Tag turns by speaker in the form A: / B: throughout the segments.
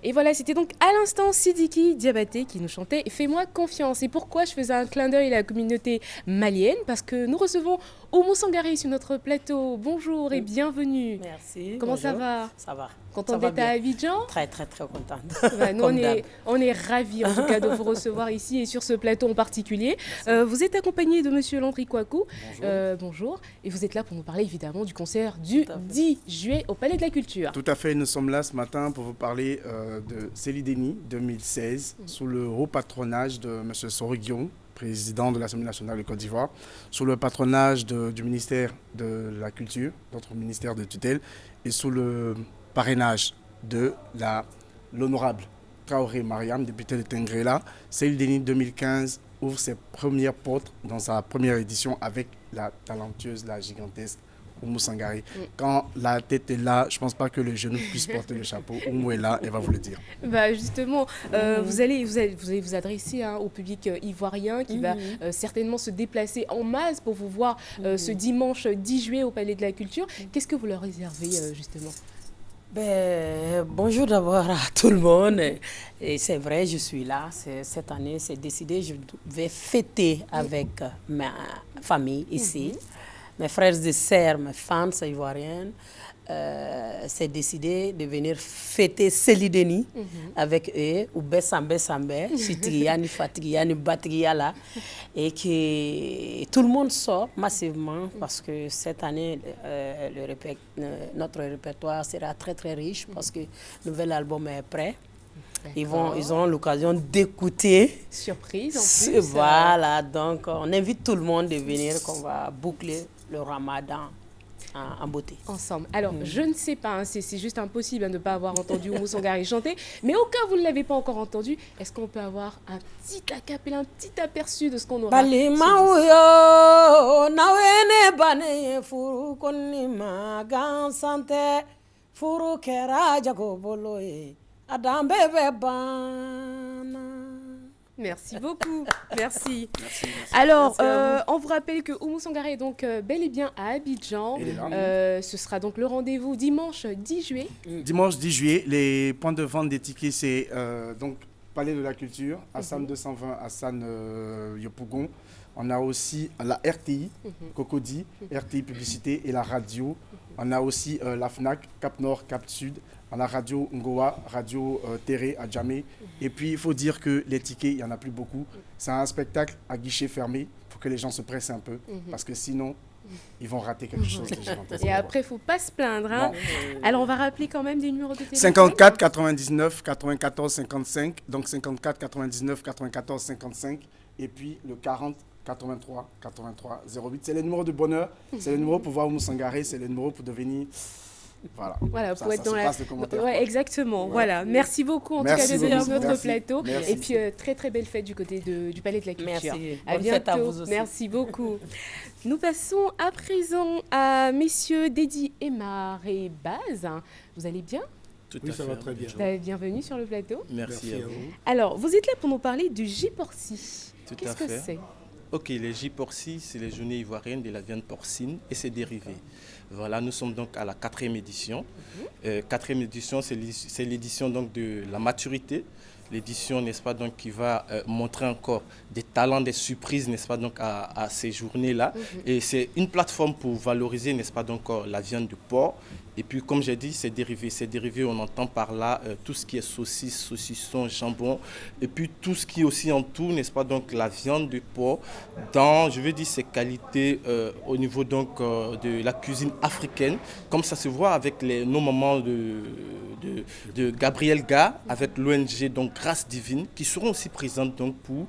A: Et voilà, c'était donc à l'instant Sidiki Diabaté qui nous chantait Fais-moi confiance. Et pourquoi je faisais un clin d'œil à la communauté malienne? Parce que nous recevons Oumou Sangaré sur notre plateau. Bonjour et bienvenue.
B: Merci.
A: Comment
B: bonjour.
A: ça va?
B: Ça va.
A: Content d'être à Abidjan?
B: Très, très, très contente.
A: Bah, nous, on est ravis en tout cas de vous recevoir ici et sur ce plateau en particulier. Vous êtes accompagné de Monsieur Landry Kouakou. Bonjour. Bonjour. Et vous êtes là pour nous parler évidemment du concert du 10 juillet au Palais de la Culture.
C: Tout à fait, nous sommes là ce matin pour vous parler de Célidéni 2016 sous le haut patronage de Monsieur Soro-Guillaume, président de l'Assemblée nationale de Côte d'Ivoire, sous le patronage du ministère de la Culture, notre ministère de tutelle, et sous le parrainage de l'honorable Traoré Mariam, député de Tengrela. Célidéni 2015 ouvre ses premières portes dans sa première édition avec la talentueuse, la gigantesque Oumou Sangaré. Quand la tête est là, je ne pense pas que le genou puisse porter le chapeau. Oumou est là, elle va vous le dire.
A: Bah justement, vous allez vous adresser au public ivoirien qui va certainement se déplacer en masse pour vous voir ce dimanche 10 juillet au Palais de la Culture. Qu'est-ce que vous leur réservez justement?
B: Bonjour d'abord à tout le monde. Et c'est vrai, je suis là. Cette année, c'est décidé. Je vais fêter avec ma famille ici. Mes frères et sœurs, mes fans ivoiriennes. C'est décidé de venir fêter Célidéni avec eux, ou Bessambe Sambe, Chitriani, Fatriani, Batriala, et que tout le monde sort massivement parce que cette année, notre répertoire sera très très riche parce que le nouvel album est prêt. Ils auront l'occasion d'écouter.
A: Surprise en plus.
B: Voilà, donc on invite tout le monde de venir, qu'on va boucler le ramadan en beauté.
A: Ensemble. Alors, je ne sais pas, c'est juste impossible de ne pas avoir entendu Oumou Sangaré chanter, mais au cas où vous ne l'avez pas encore entendu, est-ce qu'on peut avoir un petit acapella, un petit aperçu de ce qu'on aura? Merci beaucoup. Merci.
C: Merci.
A: Alors, on vous rappelle que Oumou Sangaré est donc bel et bien à Abidjan. Ce sera donc le rendez-vous dimanche 10 juillet.
C: Dimanche 10 juillet, les points de vente des tickets, c'est donc Palais de la Culture, Hassan 220, Hassan Yopougon. On a aussi la RTI, Cocody, RTI Publicité et la radio. On a aussi la FNAC, Cap Nord, Cap Sud. On a Radio Ngoa, Radio Terré à Djamé. Et puis, il faut dire que les tickets, il n'y en a plus beaucoup. C'est un spectacle à guichet fermé. Il faut que les gens se pressent un peu. Parce que sinon, ils vont rater quelque chose de gigantesque.
A: Et après, il ne faut pas se plaindre. Hein. Alors, on va rappeler quand même des numéros de téléphone.
C: 54 99 94 55. Donc, 54 99 94 55. Et puis, le 40 83 83 08. C'est le numéro de bonheur. C'est le numéro pour voir Oumou Sangaré. C'est le numéro pour devenir...
A: Voilà,
C: ça,
A: pour être
C: ça
A: dans
C: se
A: la...
C: passe de commentaires,
A: ouais, exactement. Ouais. Voilà. Merci beaucoup en tout cas d'être sur notre plateau.
C: Merci.
A: Et puis très très belle fête du côté du Palais de la Culture.
B: Merci.
A: À
B: Bonne
A: bientôt.
B: fête à vous aussi.
A: Merci beaucoup. Nous passons à présent à messieurs Dédi, Emar et Baz. Vous allez bien?
D: Oui, ça va très bien.
A: Bienvenue sur le plateau.
D: Merci à vous.
A: Alors, vous êtes là pour nous parler du J-Porci. Qu'est-ce que c'est?
D: Ok, les J-Porci, c'est les journées ivoiriennes de la viande porcine et ses dérivés. Voilà, nous sommes donc à la 4e édition. 4e édition, c'est l'édition donc de la maturité. L'édition, n'est-ce pas, donc qui va montrer encore des talents, des surprises, n'est-ce pas, donc à ces journées-là. Et c'est une plateforme pour valoriser, n'est-ce pas, donc la viande de porc. Et puis, comme j'ai dit, c'est dérivé. C'est dérivé, on entend par là tout ce qui est saucisse, saucisson, jambon. Et puis, tout ce qui aussi entoure, n'est-ce pas, donc la viande de porc dans, je veux dire, ses qualités au niveau donc de la cuisine africaine. Comme ça se voit avec nos mamans de Gabriel Ga, avec l'ONG donc Grâce Divine, qui seront aussi présentes donc pour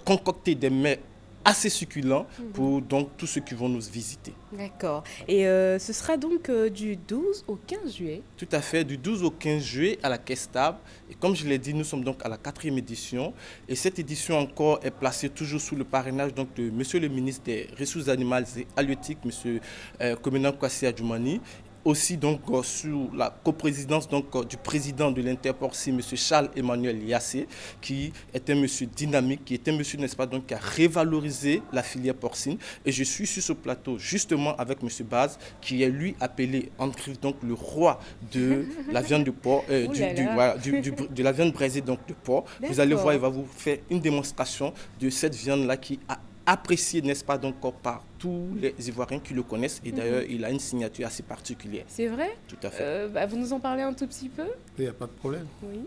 D: concocter des mets assez succulents pour donc tous ceux qui vont nous visiter.
A: D'accord. Et ce sera donc du 12 au 15 juillet.
D: Tout à fait, du 12 au 15 juillet à la Caisse Table. Et comme je l'ai dit, nous sommes donc à la 4e édition. Et cette édition encore est placée toujours sous le parrainage donc, de Monsieur le ministre des Ressources animales et halieutiques, Monsieur Komenan Kwasi Adjoumani. aussi donc sous la coprésidence donc du président de l'Interporcine, M. Charles-Emmanuel Yassé, qui est un monsieur dynamique, qui est un monsieur, n'est-ce pas, donc qui a révalorisé la filière porcine. Et je suis sur ce plateau justement avec M. Baz, qui est lui appelé en griffe donc le roi de la viande de porc, de la viande braisée donc de porc. Vous allez voir, il va vous faire une démonstration de cette viande-là qui a apprécié, n'est-ce pas, donc par tous les Ivoiriens qui le connaissent. Et d'ailleurs, il a une signature assez particulière.
A: C'est vrai?
D: Tout à fait.
A: Vous nous en parlez un tout petit peu?
E: Il n'y a pas de problème.
A: Oui.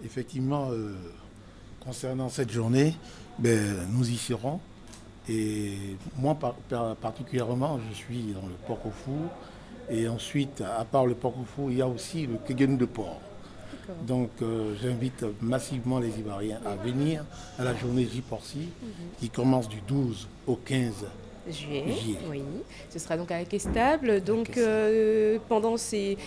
E: Effectivement, concernant cette journée, nous y serons. Et moi, particulièrement, je suis dans le porc au four. Et ensuite, à part le porc au four, il y a aussi le kegen de porc. Donc, j'invite massivement les Ivoiriens à venir à la journée J-Porci qui commence du 12 au 15
A: juillet. Oui. Ce sera donc à la Questable. Donc, pendant ces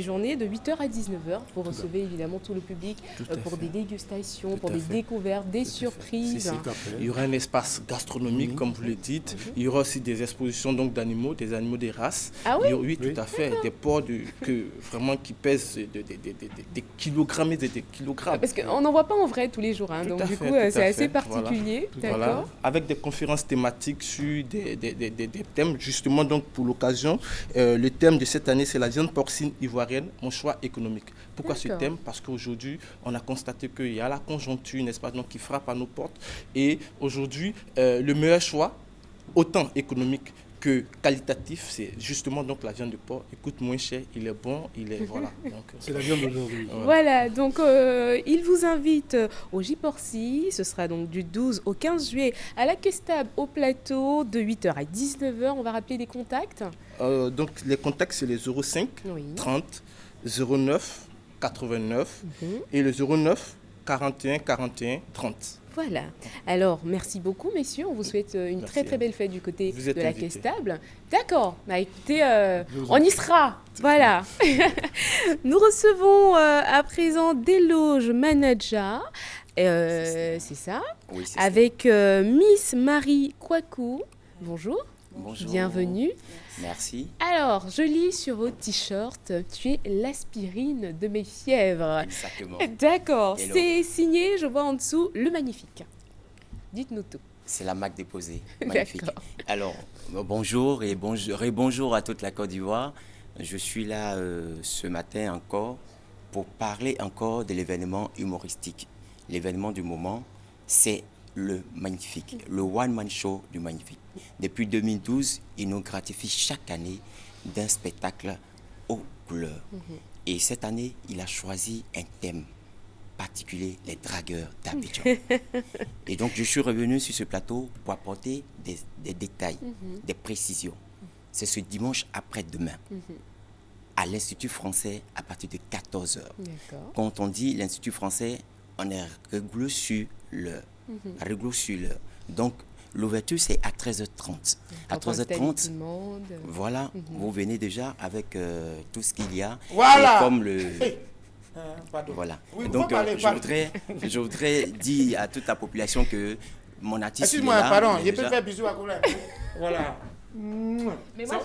A: journées, de 8h à 19h, vous recevez évidemment tout le public pour des dégustations, pour des découvertes, des surprises.
D: Il y aura un espace gastronomique, comme vous le dites. Il y aura aussi des expositions donc d'animaux, des animaux des races.
A: Ah oui?
D: Oui, tout à fait. Des porcs vraiment qui pèsent des kilogrammes et des kilogrammes.
A: Parce qu'on n'en voit pas en vrai tous les jours. Donc, du coup, c'est assez particulier.
D: Voilà. Avec des conférences thématiques sur des thèmes, justement, donc pour l'occasion. Le thème de cette année, c'est la viande porcine ivoirienne, mon choix économique. Pourquoi ce thème? Parce qu'aujourd'hui, on a constaté qu'il y a la conjoncture, n'est-ce pas, donc, qui frappe à nos portes. Et aujourd'hui, le meilleur choix, autant économique que qualitatif, c'est justement donc la viande de porc. Il coûte moins cher, il est bon, il est voilà.
E: C'est la viande d'aujourd'hui.
A: Voilà, donc il vous invite au J-Porci. Ce sera donc du 12 au 15 juillet à la Questable au plateau de 8h à 19h. On va rappeler des contacts.
D: Donc les contacts, c'est les 05 30 09 89 et le 09 41 41 30.
A: Voilà. Alors, merci beaucoup, messieurs. On vous souhaite une très belle fête du côté de la Questable. D'accord. Écoutez, on y sera. Voilà. Nous recevons à présent Deloge Manaja. C'est ça?
F: Oui, c'est
A: avec Miss Marie Kwaku. Bonjour.
F: Bonjour.
A: Bienvenue.
F: Merci.
A: Alors, je lis sur votre t-shirt, tu es l'aspirine de mes fièvres.
F: Exactement.
A: D'accord. C'est signé, je vois en dessous, le magnifique. Dites-nous tout.
F: C'est la marque déposée. Magnifique. Alors, bonjour et bonjour à toute la Côte d'Ivoire. Je suis là ce matin encore pour parler encore de l'événement humoristique. L'événement du moment, c'est le Magnifique, le one-man show du Magnifique. Depuis 2012, il nous gratifie chaque année d'un spectacle aux couleurs. Et cette année, il a choisi un thème particulier, les dragueurs d'Abidjan. Et donc, je suis revenu sur ce plateau pour apporter des détails, des précisions. C'est ce dimanche après-demain, à l'Institut français, à partir de 14h. Quand on dit l'Institut français, on est rigoureux sur l'heure. Donc, l'ouverture, c'est à 13h30. À 13h30, voilà, vous venez déjà avec tout ce qu'il y a.
E: Voilà.
F: Et comme le... Voilà. Oui, donc, je voudrais dire à toute la population que mon artiste...
E: Excuse-moi, pardon, je peux faire bisous à Colin. Voilà.
A: Mais moi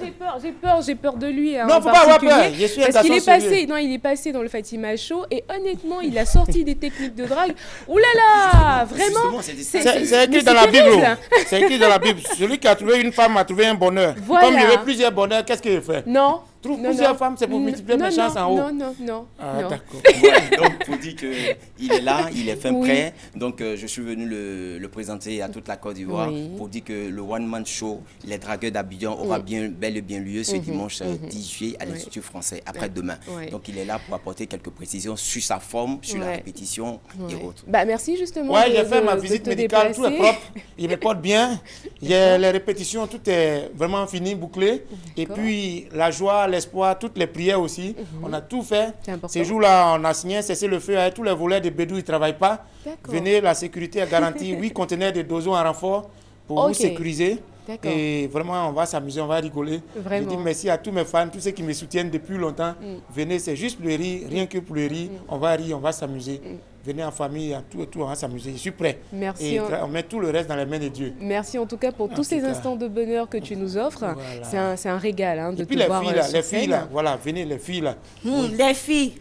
A: j'ai peur de lui.
E: Non, faut pas avoir peur. Je suis
A: parce qu'il est passé, il est passé dans le Fatima Show et honnêtement, il a sorti des techniques de drague. Ouh là là, vraiment.
E: C'est écrit dans la Bible. C'est écrit dans la Bible. Celui qui a trouvé une femme a trouvé un bonheur.
A: Voilà.
E: Comme il y avait plusieurs bonheurs, qu'est-ce qu'il fait?
A: Non.
E: Trouve plusieurs femmes, c'est pour multiplier mes chances en haut.
A: Non.
E: Ah, d'accord.
F: Voilà, donc, pour dire qu'il est là, il est fin prêt. Donc, je suis venu le présenter à toute la Côte d'Ivoire pour dire que le one-man show, les dragueurs d'Abidjan, aura bel et bien lieu ce dimanche 10 juillet à l'Institut français, après-demain. Donc, il est là pour apporter quelques précisions sur sa forme, sur la répétition et autres.
A: Merci justement.
E: Oui, j'ai fait ma visite médicale, tout est propre, il me porte bien. Les répétitions, tout est vraiment fini, bouclé. Et puis, la joie, l'espoir, toutes les prières aussi. On a tout fait. Ces jours-là, on a signé un cessez-le-feu avec tous les volets de Bédou, ils ne travaillent pas. Venez, la sécurité est garantie. 8 conteneurs de dozons en renfort pour vous sécuriser.
G: Et vraiment, on va s'amuser, on va rigoler.
A: Vraiment.
G: Je dis merci à tous mes fans, tous ceux qui me soutiennent depuis longtemps. Venez, c'est juste pour le rire, rien que pour le rire. On va rire, on va s'amuser. Venez en famille, à tout et tout, on va s'amuser. Je suis prêt.
A: Merci.
G: Et on met tout le reste dans les mains de Dieu.
A: Merci en tout cas pour tous ces instants de bonheur que tu nous offres.
G: Voilà.
A: C'est un régal hein, de
G: et puis
A: te
G: les
A: voir
G: filles, là,
A: sur
G: les filles
A: scène.
G: là, voilà, venez les filles là.
H: Les filles,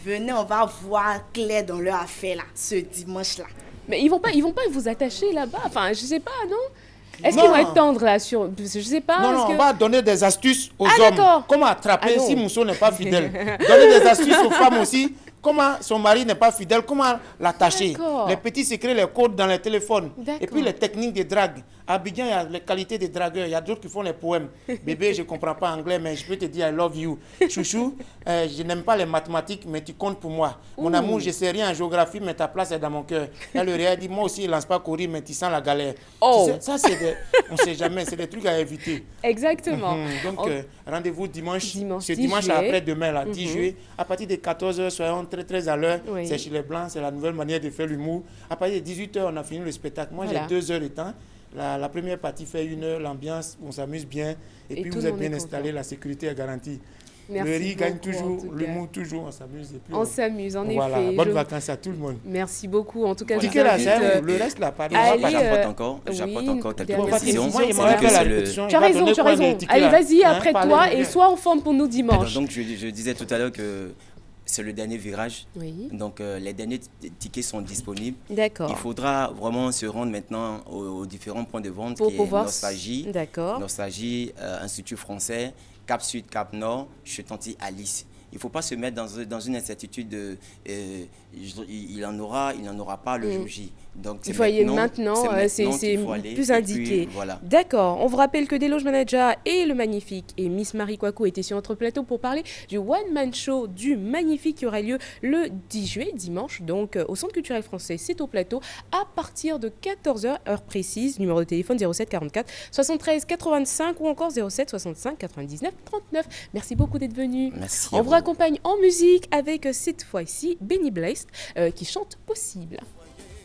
H: venez, on va voir clair dans leur affaire là, ce dimanche-là.
A: Mais ils vont pas vous attacher là-bas. Enfin, je sais pas, non? Est-ce qu'ils vont être tendres là sur... Je sais pas.
G: Non, on va donner des astuces aux
A: hommes.
G: Comment attraper si Mousseau n'est pas fidèle. Donner des astuces aux femmes aussi. Comment son mari n'est pas fidèle, comment l'attacher. Les petits secrets, les codes dans les téléphones. Et puis les techniques de drague. À Abidjan, il y a les qualités des dragueurs. Il y a d'autres qui font les poèmes. Bébé, je ne comprends pas anglais, mais je peux te dire I love you. Chouchou, je n'aime pas les mathématiques, mais tu comptes pour moi. Mon amour, je ne sais rien en géographie, mais ta place est dans mon cœur. Là, le réel dit, moi aussi, il ne lance pas courir, mais tu sens la galère. Tu sais, ça, c'est des... On ne sait jamais, c'est des trucs à éviter.
A: Exactement.
G: Donc, rendez-vous dimanche.
A: Ce
G: dimanche après-demain, là, 10 juillet, à partir de 14h, soyons très à l'heure.
A: Oui.
G: C'est chez les Blancs, c'est la nouvelle manière de faire l'humour. À partir de 18h, on a fini le spectacle. Moi, j'ai 2 heures de temps. La première partie fait 1 heure, l'ambiance, on s'amuse bien. Et puis, vous êtes bien installés, la sécurité est garantie.
A: Merci
G: le riz gagne
A: beaucoup,
G: toujours, l'humour toujours, on s'amuse.
A: On s'amuse, en effet.
G: Bonnes vacances à tout le monde.
A: Merci beaucoup. En tout cas,
G: le reste, là, pas
F: j'apporte encore quelques
G: précisions.
A: Tu as raison. Allez, vas-y, après toi, et sois en forme pour nous dimanche.
F: Donc, je disais tout à l'heure que c'est le dernier virage.
A: Oui.
F: Donc, les derniers tickets sont disponibles.
A: D'accord.
F: Il faudra vraiment se rendre maintenant aux différents points de vente
A: pour
F: qui
A: pouvoir...
F: est Nostalgie, Institut français, Cap Sud, Cap Nord, Chetanti, Alice. Il ne faut pas se mettre dans une incertitude de il en aura pas le jour J. Donc,
A: il faut y aller maintenant, c'est plus indiqué.
F: Voilà.
A: D'accord. On vous rappelle que Deloge Manager et le Magnifique et Miss Marie Kwaku étaient sur notre plateau pour parler du One Man Show du Magnifique qui aura lieu le 10 juillet, dimanche, donc au Centre culturel français. C'est au plateau à partir de 14h, heure précise. Numéro de téléphone 07 44 73 85 ou encore 07 65 99 39. Merci beaucoup d'être venu.
F: Merci.
A: On vous accompagne en musique avec cette fois-ci Benny Blaze qui chante Possible.